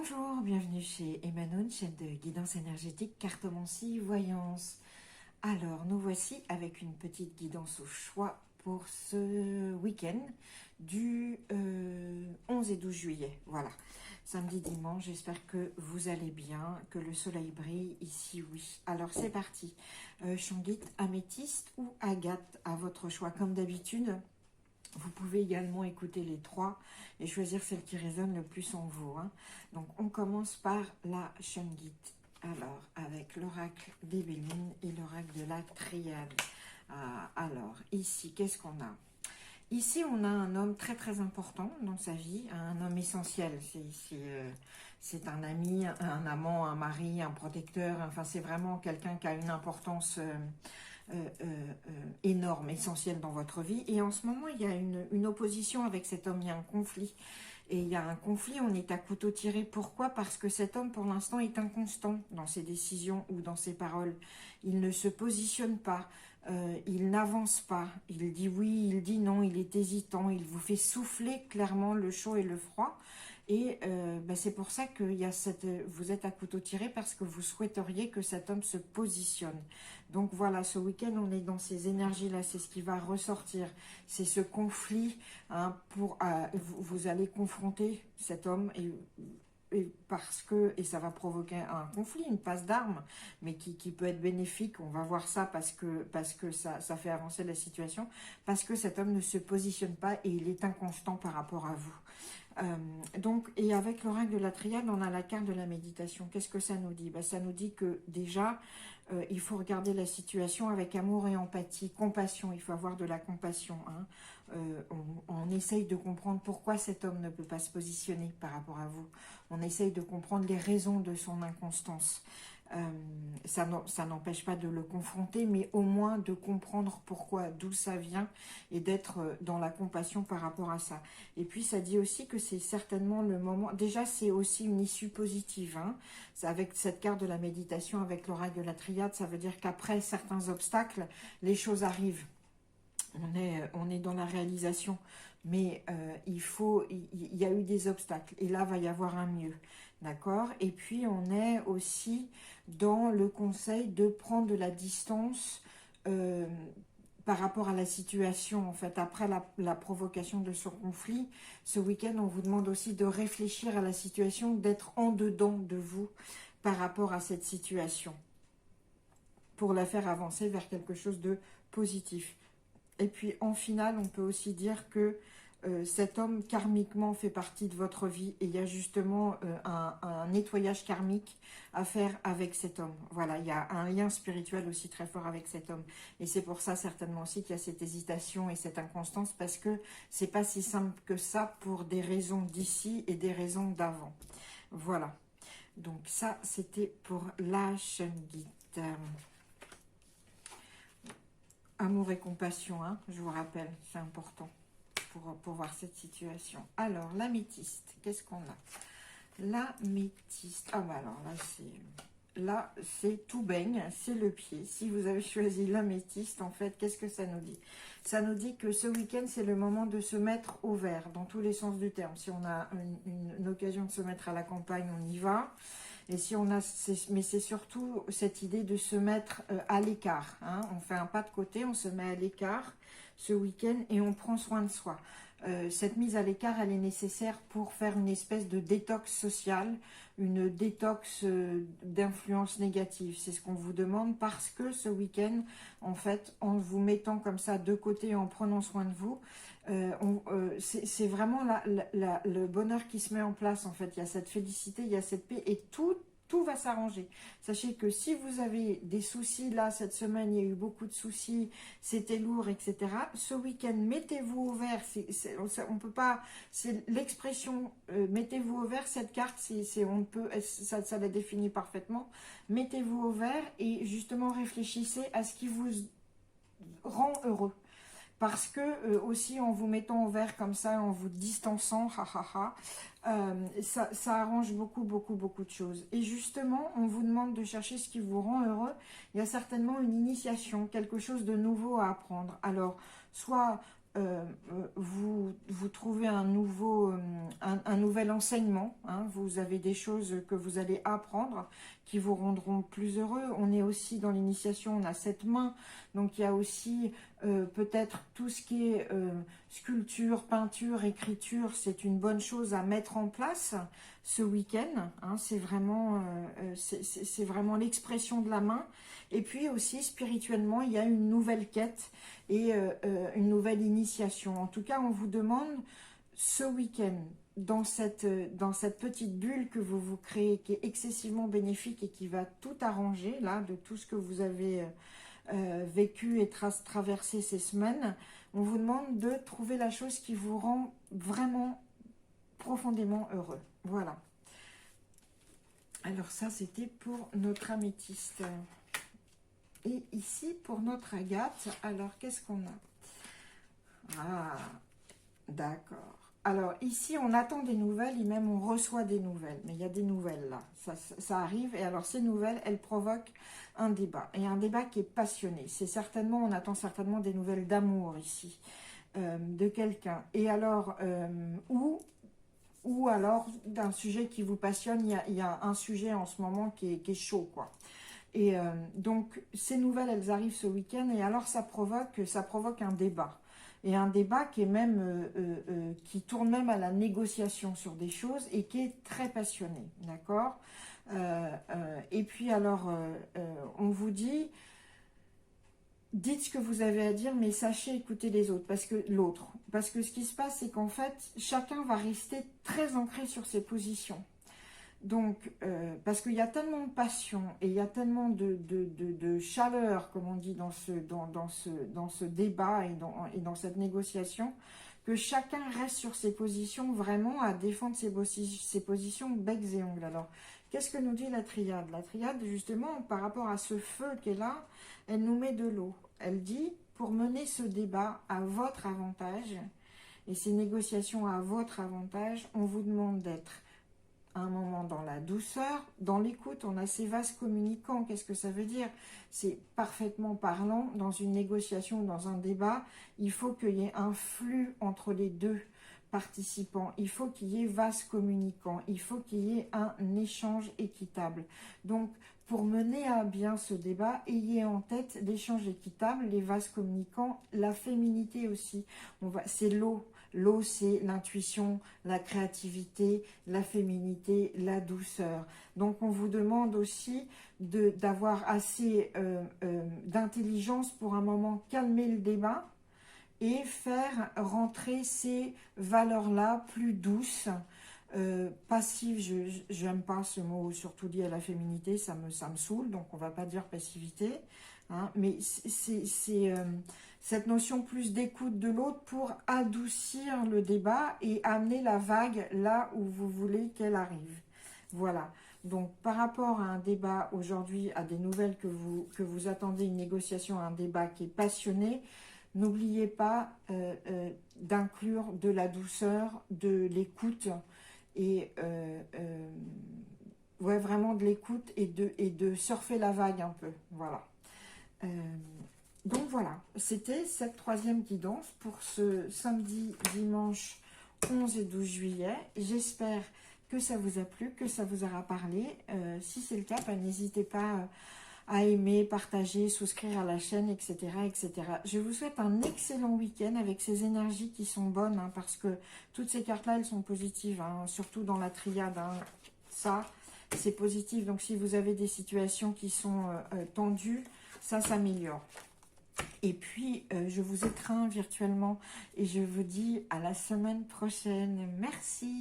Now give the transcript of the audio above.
Bonjour, bienvenue chez Emmanuel, chaîne de guidance énergétique, cartomancie, voyance. Alors, nous voici avec une petite guidance au choix pour ce week-end du 11 et 12 juillet. Voilà, samedi, dimanche, j'espère que vous allez bien, que le soleil brille ici, oui. Alors, c'est parti. Shangite, améthyste ou agate, à votre choix, comme d'habitude. Vous pouvez également écouter les trois et choisir celle qui résonne le plus en vous. Donc, on commence par la Shangite. Alors, avec l'oracle des Béline et l'oracle de la Triade. Alors, ici, qu'est-ce qu'on a? Ici, on a un homme très très important dans sa vie, un homme essentiel. C'est un ami, un amant, un mari, un protecteur. Enfin, c'est vraiment quelqu'un qui a une importance énorme, essentielle dans votre vie. Et en ce moment, il y a une opposition avec cet homme, il y a un conflit. Et il y a un conflit, on est à couteau tiré. Pourquoi? Parce que cet homme, pour l'instant, est inconstant dans ses décisions ou dans ses paroles. Il ne se positionne pas, il n'avance pas. Il dit oui, il dit non, il est hésitant. Il vous fait souffler clairement le chaud et le froid. Et c'est pour ça que vous êtes à couteau tiré, parce que vous souhaiteriez que cet homme se positionne. Donc voilà, ce week-end, on est dans ces énergies-là, c'est ce qui va ressortir. C'est ce conflit, vous allez confronter cet homme et ça va provoquer un conflit, une passe d'armes, mais qui peut être bénéfique. On va voir ça parce que ça fait avancer la situation, parce que cet homme ne se positionne pas et il est inconstant par rapport à vous. Et avec l'oracle de la Triade, on a la carte de la méditation. Qu'est-ce que ça nous dit? Ça nous dit que déjà, il faut regarder la situation avec amour et empathie, compassion. Il faut avoir de la compassion. On essaye de comprendre pourquoi cet homme ne peut pas se positionner par rapport à vous. On essaye de comprendre les raisons de son inconstance. Ça n'empêche pas de le confronter, mais au moins de comprendre pourquoi, d'où ça vient, et d'être dans la compassion par rapport à ça. Et puis ça dit aussi que c'est certainement le moment, déjà c'est aussi une issue positive, avec cette carte de la méditation, avec l'oracle de la Triade, ça veut dire qu'après certains obstacles, les choses arrivent. On est dans la réalisation, mais il y a eu des obstacles, et là va y avoir un mieux, d'accord? Et puis on est aussi dans le conseil de prendre de la distance par rapport à la situation, en fait, après la provocation de ce conflit. Ce week-end, on vous demande aussi de réfléchir à la situation, d'être en dedans de vous par rapport à cette situation, pour la faire avancer vers quelque chose de positif. Et puis en finale, on peut aussi dire que cet homme karmiquement fait partie de votre vie, et il y a justement un nettoyage karmique à faire avec cet homme. Voilà, il y a un lien spirituel aussi très fort avec cet homme. Et c'est pour ça certainement aussi qu'il y a cette hésitation et cette inconstance, parce que c'est pas si simple que ça pour des raisons d'ici et des raisons d'avant. Voilà. Donc ça, c'était pour la Shangite. Amour et compassion, je vous rappelle, c'est important pour voir cette situation. Alors, l'améthyste, qu'est-ce qu'on a? L'améthyste, alors là, c'est tout baigne, c'est le pied. Si vous avez choisi l'améthyste, en fait, qu'est-ce que ça nous dit? Ça nous dit que ce week-end, c'est le moment de se mettre au vert, dans tous les sens du terme. Si on a une occasion de se mettre à la campagne, on y va. Et si on a, mais c'est surtout cette idée de se mettre à l'écart. On fait un pas de côté, on se met à l'écart ce week-end et on prend soin de soi. Cette mise à l'écart, elle est nécessaire pour faire une espèce de détox sociale, une détox d'influence négative. C'est ce qu'on vous demande, parce que ce week-end, en fait, en vous mettant comme ça de côté et en prenant soin de vous, c'est vraiment le bonheur qui se met en place, en fait. Il y a cette félicité, il y a cette paix, et tout va s'arranger. Sachez que si vous avez des soucis, là, cette semaine, il y a eu beaucoup de soucis, c'était lourd, etc. Ce week-end, mettez-vous au vert. On peut pas, c'est l'expression mettez-vous au vert. Cette carte, ça la définit parfaitement. Mettez-vous au vert et justement réfléchissez à ce qui vous rend heureux. Parce que aussi, en vous mettant au vert comme ça, en vous distançant, ça arrange beaucoup de choses. Et justement, on vous demande de chercher ce qui vous rend heureux. Il y a certainement une initiation, quelque chose de nouveau à apprendre. Alors, soit vous trouvez un nouvel enseignement, hein. Vous avez des choses que vous allez apprendre qui vous rendront plus heureux. On est aussi dans l'initiation, on a 7 mains, donc il y a aussi peut-être tout ce qui est sculpture, peinture, écriture, c'est une bonne chose à mettre en place ce week-end, hein. C'est vraiment l'expression de la main. Et puis aussi spirituellement, il y a une nouvelle quête et une nouvelle initiation. En tout cas, on vous demande ce week-end, dans cette petite bulle que vous vous créez, qui est excessivement bénéfique et qui va tout arranger, là, de tout ce que vous avez vécu et traversé ces semaines, on vous demande de trouver la chose qui vous rend vraiment profondément heureux. Voilà. Alors ça, c'était pour notre améthyste. Et ici, pour notre agate, alors qu'est-ce qu'on a? Ah, d'accord. Alors ici, on attend des nouvelles et même on reçoit des nouvelles. Mais il y a des nouvelles là, ça arrive. Et alors ces nouvelles, elles provoquent un débat. Et un débat qui est passionné. C'est certainement, on attend certainement des nouvelles d'amour ici, de quelqu'un. Et alors, ou alors d'un sujet qui vous passionne. Il y a un sujet en ce moment qui est chaud, quoi. Et donc, ces nouvelles, elles arrivent ce week-end et alors ça provoque un débat. Et un débat qui est même, qui tourne même à la négociation sur des choses et qui est très passionné, d'accord. Et puis alors, on vous dit, dites ce que vous avez à dire, mais sachez écouter les autres, parce que ce qui se passe, c'est qu'en fait, chacun va rester très ancré sur ses positions. Donc, parce qu'il y a tellement de passion et il y a tellement de chaleur, comme on dit, dans ce débat et dans cette négociation, que chacun reste sur ses positions, vraiment à défendre ses positions becs et ongles. Alors, qu'est-ce que nous dit la triade? La triade, justement, par rapport à ce feu qui est là, elle nous met de l'eau. Elle dit, pour mener ce débat à votre avantage, et ces négociations à votre avantage, on vous demande d'être un moment dans la douceur, dans l'écoute. On a ces vases communicants. Qu'est-ce que ça veut dire? C'est parfaitement parlant. Dans une négociation, dans un débat, il faut qu'il y ait un flux entre les deux participants. Il faut qu'il y ait vases communicants. Il faut qu'il y ait un échange équitable. Donc, pour mener à bien ce débat, ayez en tête l'échange équitable, les vases communicants, la féminité aussi. C'est l'eau. L'eau, c'est l'intuition, la créativité, la féminité, la douceur. Donc, on vous demande aussi d'avoir assez d'intelligence pour un moment calmer le débat et faire rentrer ces valeurs-là plus douces. Passive, je n'aime pas ce mot, surtout lié à la féminité, ça me saoule, donc on ne va pas dire passivité. Hein, mais c'est cette notion plus d'écoute de l'autre pour adoucir le débat et amener la vague là où vous voulez qu'elle arrive. Voilà. Donc, par rapport à un débat aujourd'hui, à des nouvelles que vous attendez, une négociation, un débat qui est passionné, n'oubliez pas d'inclure de la douceur, de l'écoute et ouais, vraiment de l'écoute et de surfer la vague un peu. Voilà. Donc voilà, c'était cette troisième guidance pour ce samedi, dimanche 11 et 12 juillet. J'espère que ça vous a plu, que ça vous aura parlé. Si c'est le cas, n'hésitez pas à aimer, partager, souscrire à la chaîne, etc., etc. Je vous souhaite un excellent week-end avec ces énergies qui sont bonnes, hein, parce que toutes ces cartes-là, elles sont positives, hein, surtout dans la triade. Hein. Ça, c'est positif. Donc, si vous avez des situations qui sont tendues, ça s'améliore. Et puis, je vous étreins virtuellement et je vous dis à la semaine prochaine. Merci.